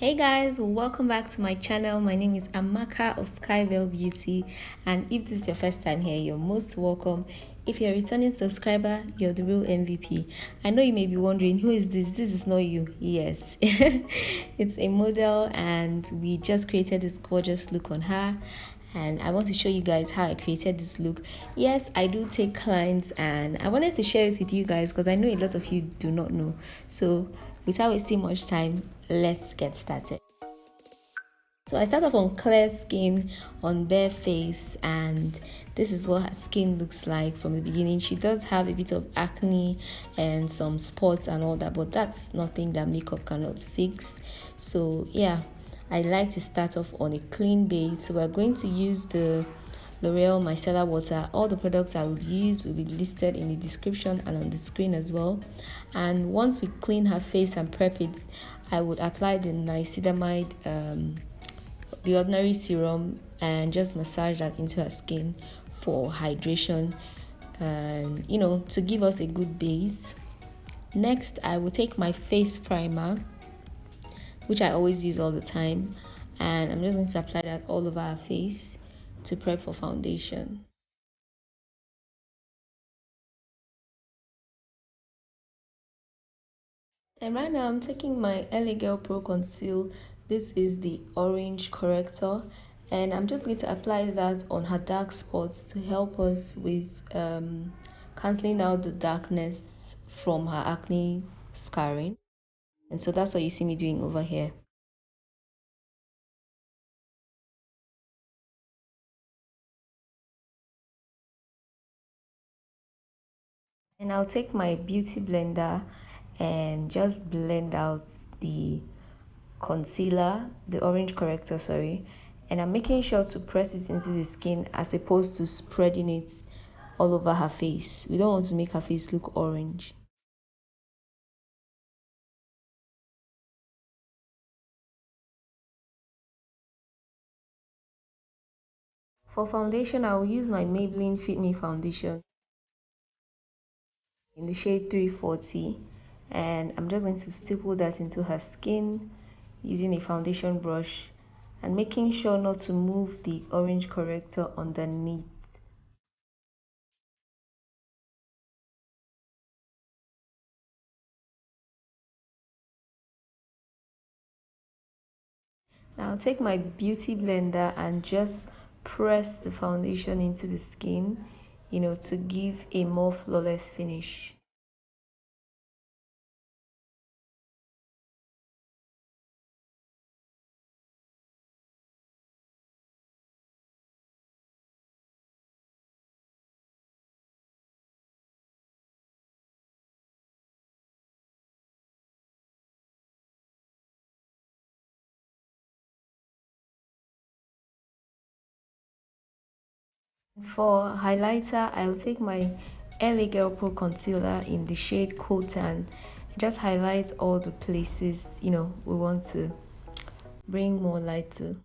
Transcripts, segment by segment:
Hey guys, welcome back to my channel. My name is Amaka of SKYBELLE Beauty, and if this is your first time here, you're most welcome. If you're a returning subscriber, you're the real MVP. I know you may be wondering, who is this? This is not you. Yes, it's a model, and we just created this gorgeous look on her. And I want to show you guys how I created this look. Yes, I do take clients, and I wanted to share it with you guys because I know a lot of you do not know. So without wasting much time, let's get started. So I start off on clear skin, on bare face, and this is what her skin looks like from the beginning. She does have a bit of acne and some spots and all that, but that's nothing that makeup cannot fix. So yeah, I like to start off on a clean base. So we're going to use the L'Oreal Micellar Water. All the products I would use will be listed in the description and on the screen as well. And once we clean her face and prep it, I would apply the niacinamide, the ordinary serum, and just massage that into her skin for hydration and to give us a good base. Next, I will take my face primer, which I always use all the time, and I'm just going to apply that all over her face to prep for foundation. And right now I'm taking my LA Girl Pro Conceal. This is the orange corrector, and I'm just going to apply that on her dark spots to help us with cancelling out the darkness from her acne scarring. And so that's what you see me doing over here. And I'll take my beauty blender and just blend out the concealer, the orange corrector, sorry, and I'm making sure to press it into the skin as opposed to spreading it all over her face. We don't want to make her face look orange. For foundation, I will use my Maybelline Fit Me foundation in the shade 340, and I'm just going to stipple that into her skin using a foundation brush and making sure not to move the orange corrector underneath. Now I'll take my beauty blender and just press the foundation into the skin, to give a more flawless finish. For highlighter, I'll take my LA Girl Pro Concealer in the shade Coltan. Just highlight all the places, we want to bring more light to.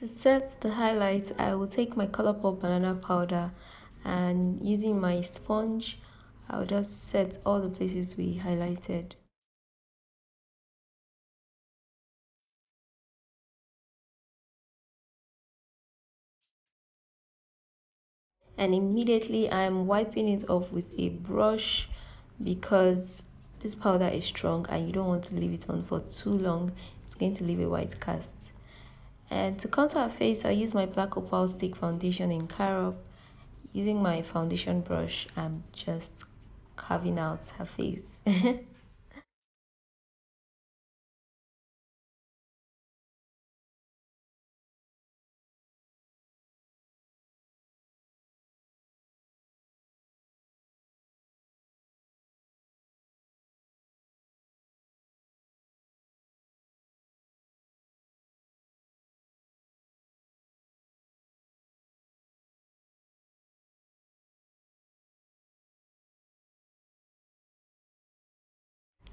To set the highlight, I will take my Colourpop banana powder, and using my sponge, I'll just set all the places we highlighted. And immediately I'm wiping it off with a brush because this powder is strong and you don't want to leave it on for too long. It's going to leave a white cast. And to contour her face, I use my black Opal stick foundation in Carob. Using my foundation brush, I'm just carving out her face.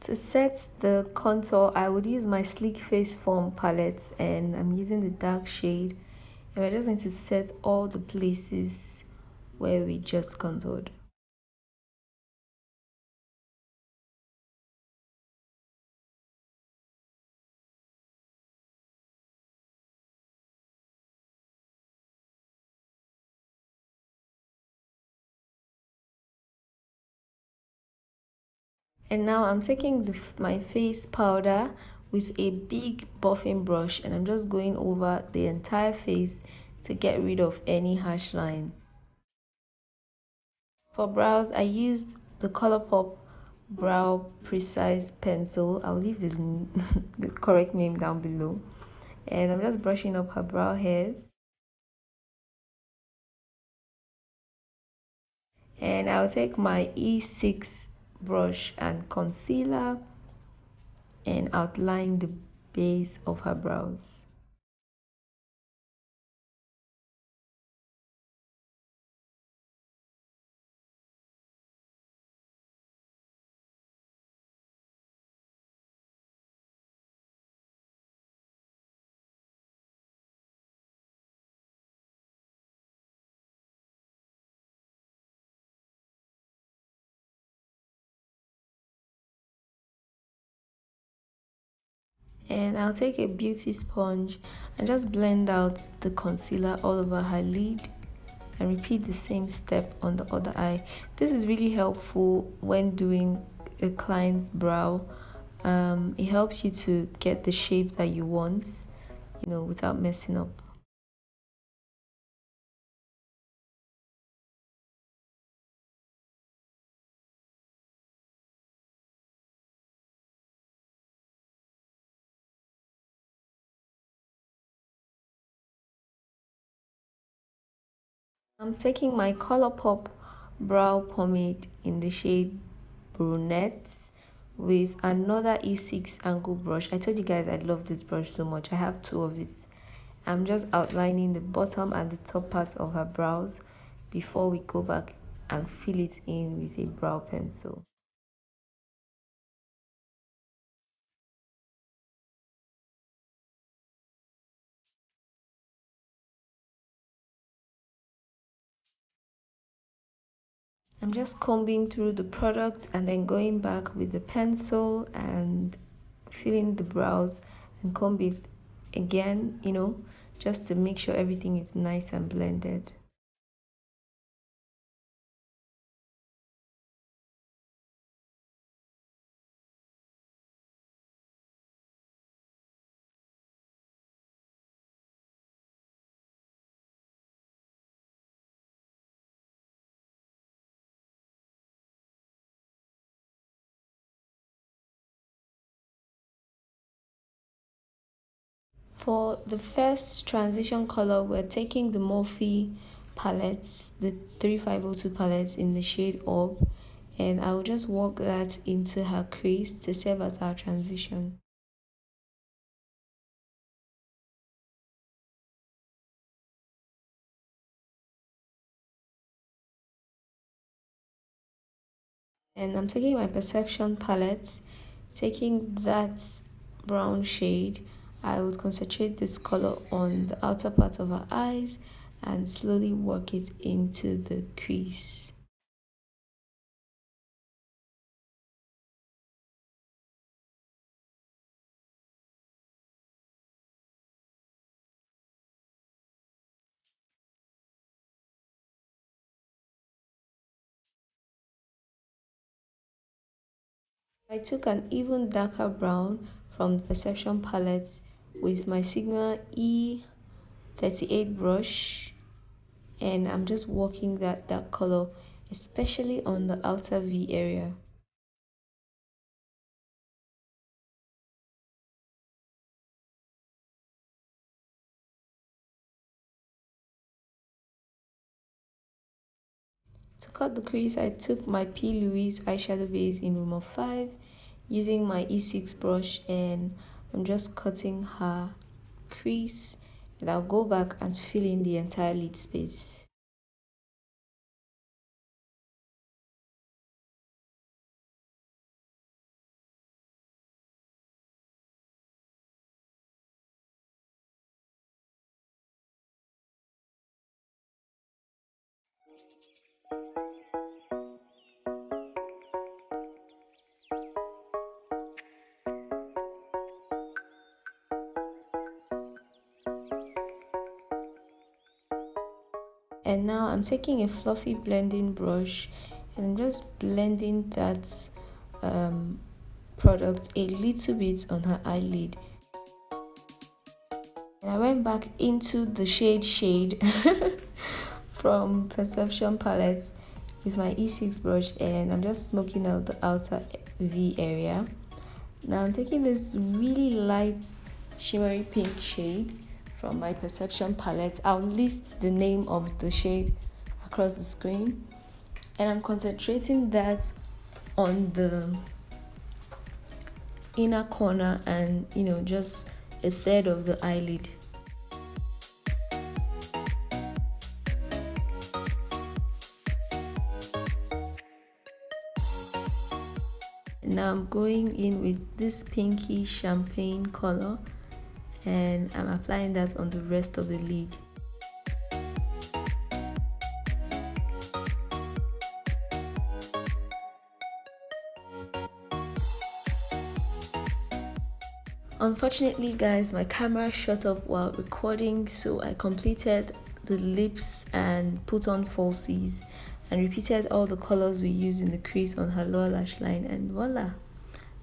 To set the contour, I would use my Sleek Face Form palette, and I'm using the dark shade, and we're just going to set all the places where we just contoured. And now I'm taking my face powder with a big buffing brush, and I'm just going over the entire face to get rid of any harsh lines. For brows, I used the Colourpop Brow Precise Pencil. I'll leave the correct name down below. And I'm just brushing up her brow hairs. And I'll take my E6 brush and concealer and outline the base of her brows. And I'll take a beauty sponge and just blend out the concealer all over her lid, and repeat the same step on the other eye. This is really helpful when doing a client's brow. It helps you to get the shape that you want, without messing up. I'm taking my Colourpop brow pomade in the shade Brunette with another E6 angle brush. I told you guys I love this brush so much. I have two of it. I'm just outlining the bottom and the top part of her brows before we go back and fill it in with a brow pencil. I'm just combing through the product and then going back with the pencil and filling the brows and comb it again, just to make sure everything is nice and blended. For the first transition color, we're taking the Morphe palettes, the 3502 palettes in the shade Orb, and I will just work that into her crease to serve as our transition. And I'm taking my Perception palette, taking that brown shade. I would concentrate this color on the outer part of her eyes and slowly work it into the crease. I took an even darker brown from the Perception palette with my Sigma E38 brush, and I'm just working that dark color, especially on the outer V area. To cut the crease, I took my P.Louise eyeshadow base in room of 5 using my E6 brush, and I'm just cutting her crease, and I'll go back and fill in the entire lid space. And now I'm taking a fluffy blending brush and I'm just blending that product a little bit on her eyelid. And I went back into the shade from Perception palette with my E6 brush, and I'm just smoking out the outer V area. Now I'm taking this really light shimmery pink shade from my Perception palette. I'll list the name of the shade across the screen, and I'm concentrating that on the inner corner and just a third of the eyelid. Now I'm going in with this pinky champagne color and I'm applying that on the rest of the lid. Unfortunately guys, my camera shut off while recording, so I completed the lips and put on falsies and repeated all the colors we used in the crease on her lower lash line, and voila,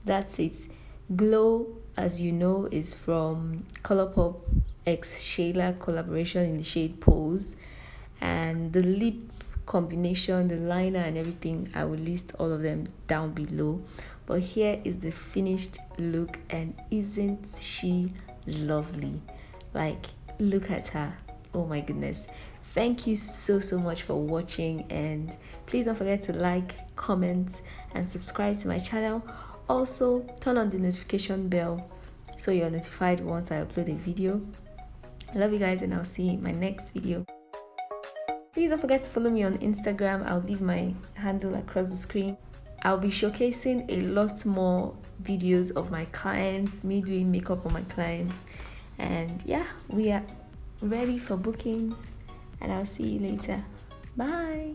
that's it. Glow, as you know, is from Colourpop x Shayla collaboration in the shade Pose, and the lip combination, the liner and everything, I will list all of them down below. But here is the finished look, and isn't she lovely? Like, look at her. Oh my goodness. Thank you so much for watching, and please don't forget to like, comment and subscribe to my channel. Also turn on the notification bell so you're notified once I upload a video. I love you guys, and I'll see you in my next video. Please don't forget to follow me on Instagram. I'll leave my handle across the screen. I'll be showcasing a lot more videos of my clients, me doing makeup on my clients, and yeah, we are ready for bookings, and I'll see you later. Bye.